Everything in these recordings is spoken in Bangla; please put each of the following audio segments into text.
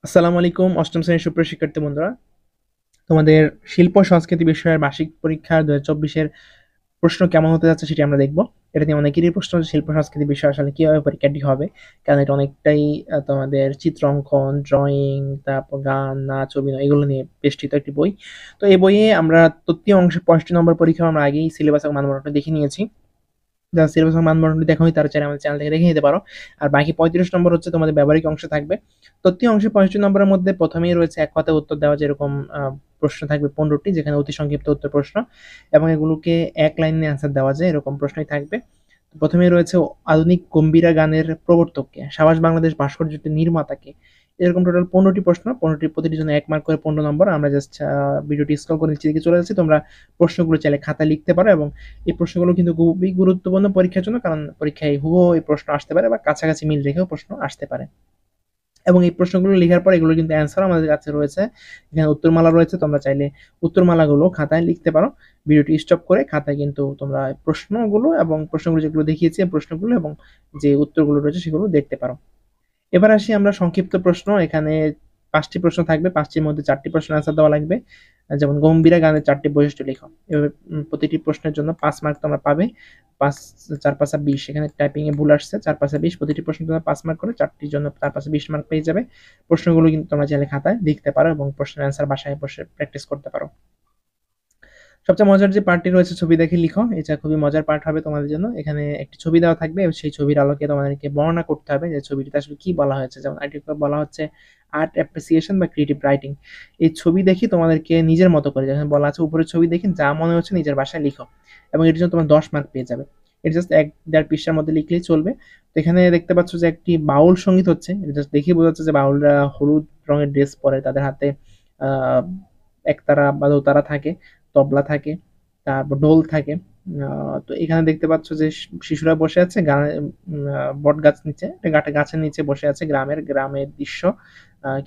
আসসালামু আলাইকুম অষ্টম শ্রেণীর সুপ্রিয় শিক্ষার্থী বন্ধুরা, তোমাদের শিল্প সংস্কৃতি বিষয়ের বার্ষিক পরীক্ষা 2024-এর প্রশ্ন কেমন হতে যাচ্ছে সেটি আমরা দেখব। এটা নিয়ে অনেকেরই প্রশ্ন হচ্ছে শিল্প সংস্কৃতি বিষয় আসলে কিভাবে পরীক্ষাটি হবে, কারণ এটা অনেকটাই তোমাদের চিত্র অঙ্কন, ড্রয়িং, তারপর গান, নাচ, অভিনয় এগুলো নিয়ে বেষ্টিত একটি বই। তো এই বইয়ে আমরা তৃতীয় অংশে 65 নম্বর পরীক্ষা আমরা আগেই সিলেবাস এবং মানদণ্ড দেখে নিয়েছি। যারা সিলেবাস এবং মানদণ্ডটি দেখা হয় তারা চাইলে আমাদের চ্যানেল থেকে দেখে নিতে পারো। আর বাকি 35 নম্বর হচ্ছে তোমাদের ব্যবহারিক অংশ থাকবে। তৃতীয় অংশে 65 নম্বরের মধ্যে প্রথমেই রয়েছে এক কথায় উত্তর দেওয়া, যেরকম প্রশ্ন থাকবে 15টি, যেখানে অতি সংক্ষিপ্ত উত্তর প্রশ্ন এবং এগুলোকে এক লাইনে অ্যান্সার দেওয়া যায় এরকম প্রশ্নই থাকবে। প্রথমেই রয়েছে আধুনিক গম্ভীরা গানের প্রবর্তককে, সাবাস বাংলাদেশ ভাস্কর্যটির নির্মাতাকে। এরকম টোটাল 15টি প্রশ্ন, 15টি প্রতিটির জন্য 1 মার্ক করে 15 নম্বর। আমরা জাস্ট ভিডিওটি স্ক্রল করে নিচের দিকে চলে যাচ্ছি, তোমরা প্রশ্নগুলো চাইলে খাতায় লিখতে পারো এবং এই প্রশ্নগুলো কিন্তু খুবই গুরুত্বপূর্ণ পরীক্ষার জন্য, কারণ পরীক্ষায় হুবহু এই প্রশ্ন আসতে পারে বা কাছাকাছি মিল রেখেও প্রশ্ন আসতে পারে। এবং এই প্রশ্নগুলো লেখার পর এগুলো কিন্তু অ্যান্সার আমাদের কাছে রয়েছে, এখানে উত্তরমালা রয়েছে, তোমরা চাইলে উত্তরমালাগুলো খাতায় লিখতে পারো। ভিডিওটি স্টপ করে খাতায় কিন্তু তোমরা প্রশ্নগুলো এবং প্রশ্নগুলো যেগুলো দেখিয়েছি প্রশ্নগুলো এবং যে উত্তরগুলো রয়েছে সেগুলো দেখতে পারো। এবার আসি আমরা সংক্ষিপ্ত প্রশ্ন। এখানে 5টি প্রশ্ন থাকবে, 5টির মধ্যে 4টি প্রশ্নের আনসার দেওয়া লাগবে। যেমন গম্ভীরা গানের 4টি বৈশিষ্ট্য লেখো। এভাবে প্রতিটি প্রশ্নের জন্য 5 মার্ক তোমরা পাবে। 5 4 5 20, এখানে টাইপিং এ ভুল আসছে। 4 5 20, প্রতিটি প্রশ্নের জন্য 5 মার্ক করে 4টির জন্য 4 5 20 মার্ক পেয়ে যাবে। প্রশ্নগুলো কিন্তু তোমরা চাইলে খাতায় লিখতে পারো এবং প্রশ্নের অ্যান্সার বাসায় বসে প্র্যাকটিস করতে পারো। সবচেয়ে মজার যে পার্টটি রয়েছে ছবি দেখে লিখো, এটা খুবই মজার পার্ট হবে তোমাদের জন্য। এখানে একটি ছবি দেওয়া থাকবে এবং সেই ছবির আলোকে তোমাদেরকে বর্ণনা করতে হবে যে ছবিটিতে আসলে কি বলা হয়েছে। যেমন আর্টিকেল বলা হচ্ছে আর্ট অ্যাপ্রিসিয়েশন বা ক্রিয়েটিভ রাইটিং। এই ছবি দেখি তোমাদেরকে নিজের মতো করে, যেখানে বলা আছে উপরের ছবি দেখে যা মনে হচ্ছে নিজের ভাষায় লিখো এবং এটির জন্য তোমার 10 মার্ক পেয়ে যাবে। এটা জাস্ট 1-1.5 পৃষ্ঠার মধ্যে লিখলেই চলবে। তো এখানে দেখতে পাচ্ছ যে একটি বাউল সঙ্গীত হচ্ছে, এটা জাস্ট দেখেই বোঝা যাচ্ছে যে বাউলরা হলুদ রঙের ড্রেস পরে, তাদের হাতে আহ একতারা বা দোতারা থাকে, তবলা থাকে, তারপর ঢোল থাকে। তো এখানে দেখতে পাচ্ছ যে শিশুরা বসে আছে বট গাছ নিচে, গাছের নিচে বসে আছে। গ্রামের দৃশ্য।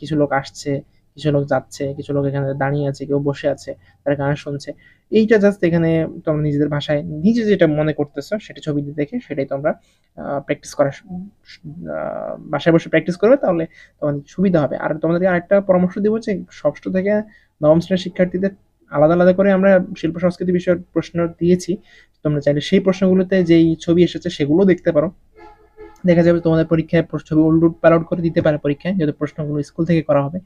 কিছু লোক আসছে, কিছু লোক যাচ্ছে, কিছু লোক এখানে দাঁড়িয়ে আছে, কেউ বসে আছে, তারা গান শুনছে। এইটা জাস্ট এখানে তোমরা নিজেদের ভাষায় নিজে যেটা মনে করতেছো সেটা ছবিতে দেখে সেটাই তোমরা প্র্যাকটিস করার বাসায় বসে প্র্যাকটিস করবে, তাহলে তোমাদের সুবিধা হবে। আর তোমাদেরকে আরেকটা পরামর্শ দিব যে ষষ্ঠ থেকে নবম শ্রেণীর শিক্ষার্থীদের আলাদা আলাদা করে আমরা শিল্প সংস্কৃতি বিষয়ের প্রশ্ন দিয়েছি। তোমরা চাইলে সেই প্রশ্নগুলোতে যেই ছবি এসেছে সেগুলো দেখতে পারো। দেখা যাবে তোমাদের পরীক্ষায় ছবি উল্টুট পালট করে দিতে পারে পরীক্ষায়, যেহেতু প্রশ্নগুলো স্কুল থেকে করা হবে।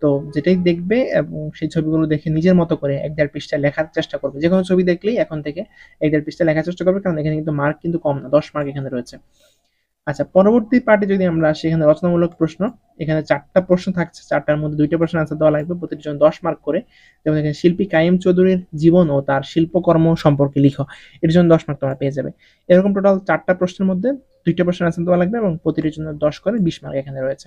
তো যেটাই দেখবে এবং সেই ছবিগুলো দেখে নিজের মতো করে 1-1.5 পৃষ্ঠায় লেখার চেষ্টা করবে। যে কোনো ছবি দেখলেই এখন থেকে 1-1.5 পৃষ্ঠায় লেখার চেষ্টা করবে, কারণ এখানে কিন্তু মার্ক কিন্তু কম না, 10 মার্ক এখানে রয়েছে। আচ্ছা, পরবর্তী পার্টে যদি আমরা আসি, এখানে রচনামূলক প্রশ্ন। এখানে 4টা প্রশ্ন থাকছে, 4টার মধ্যে 2টা প্রশ্নের আনসার দেওয়া লাগবে, প্রতিটির জন্য 10 মার্ক করে। যেমন এখানে শিল্পী কাইম চৌধুরীর জীবন ও তার শিল্পকর্ম সম্পর্কে লিখো, এর জন্য 10 মার্ক তোমরা পেয়ে যাবে। এরকম টোটাল 4টা প্রশ্নের মধ্যে 2টা প্রশ্নের আনসার দেওয়া লাগবে এবং প্রতিটির জন্য 10 করে 20 মার্ক এখানে রয়েছে।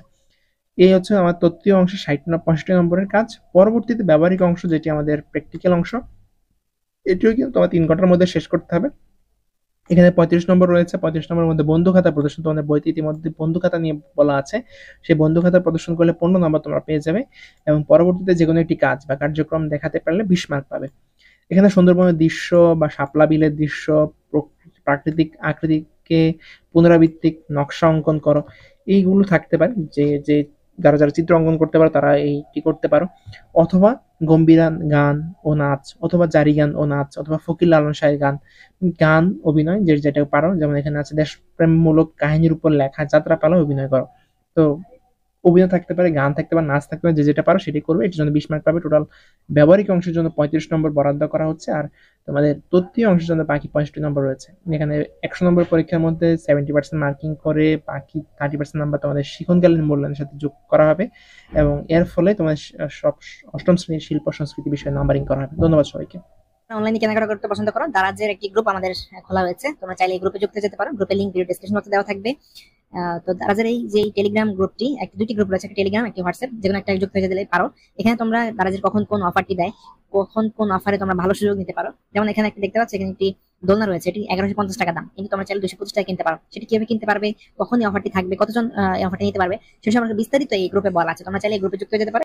এই হচ্ছে আমার তৃতীয় অংশে 65 নম্বরের কাজ। পরবর্তীতে ব্যবহারিক অংশ, যেটি আমাদের প্র্যাকটিক্যাল অংশ, এটিও কিন্তু তোমার 3 ঘন্টার মধ্যে শেষ করতে হবে। এখানে 35 নম্বর রয়েছে। 35 নম্বরের মধ্যে বন্ধু খাতা প্রদর্শন, তোমাদের বইতে ইতিমধ্যে বন্ধু খাতা নিয়ে বলা আছে। সেই বন্ধু খাতা প্রদর্শন করলে 15 নম্বর তোমরা পেয়ে যাবে এবং পরবর্তীতে যেকোনো একটি কাজ বা কার্যক্রম দেখাতে পারলে 20 মার্ক পাবে। এখানে সুন্দরবনের দৃশ্য বা শাপলা বিলের দৃশ্য, প্রাকৃতিক আকৃতিকে পুনরাবৃত্তিক নকশা অঙ্কন করো, এইগুলো থাকতে পারে। যে যে যারা যারা চিত্র অঙ্কন করতে পারো তারা এইটি করতে পারো। অথবা গম্ভীরা গান ও নাচ, অথবা জারি গান ও নাচ, অথবা ফকির লালন শাহের গান, গান অভিনয় যে যেটা পারো। যেমন এখানে আছে দেশপ্রেমমূলক কাহিনীর উপর লেখা যাত্রাপালা অভিনয় করো। তো অভিনয় থাকতে পারে, গান থাকতে পারে, নাচ থাকতে পারে, যে যেটা পারো সেটাই করবে। এটার জন্য 20 মার্ক পাবে। টোটাল ব্যবহারিক অংশের জন্য 35 নম্বর বরাদ্দ করা হচ্ছে, আর তোমাদের তত্ত্বীয় অংশের জন্য বাকি 65 নম্বর রয়েছে। এখানে 100 নম্বর পরীক্ষার মধ্যে 70% মার্কিং করে বাকি 30% নাম্বার তোমাদের শিক্ষণকালীন মূল্যায়নের সাথে যোগ করা হবে এবং এর ফলে তোমাদের সব অষ্টম শ্রেণীর শিল্প সংস্কৃতি বিষয়ে নাম্বারিং করা হবে। ধন্যবাদ সবাইকে। অনলাইনে কেনাকাটা করতে পছন্দ করো, দারাজের একটি গ্রুপ আমাদের খোলা হয়েছে, তোমরা চাইলে এই গ্রুপে যুক্ত হতে পারো। গ্রুপের লিংক ভিডিও ডেসক্রিপশন বক্সে দেওয়া থাকবে। তো দারাজের এই যে টেলিগ্রাম গ্রুপটি, দুটি গ্রুপ রয়েছে, একটা টেলিগ্রাম একটি হোয়াটসঅ্যাপ, যেকোনো একটা যুক্ত হয়ে দিলে পারো। এখানে তোমরা দারাজের কখন কোন অফারটি দেয়, কখন কোন অফারে তোমরা ভালো সুযোগ নিতে পারো। যেমন এখানে একটা দেখতে পাচ্ছ, এখানে একটি দোলনা রয়েছে, এটি 1150 টাকা দাম, কিন্তু তোমরা চাইলে 225 টাকা কিনতে পারো। সেটি কিভাবে কিনতে পারবে, কখন এই অফারটি থাকবে, কতজন এই অফারটি নিতে পারবে, সেসব বিস্তারিত এই গ্রুপে বলা আছে। তোমরা চাইলে এই গ্রুপে যুক্ত হতে পারো।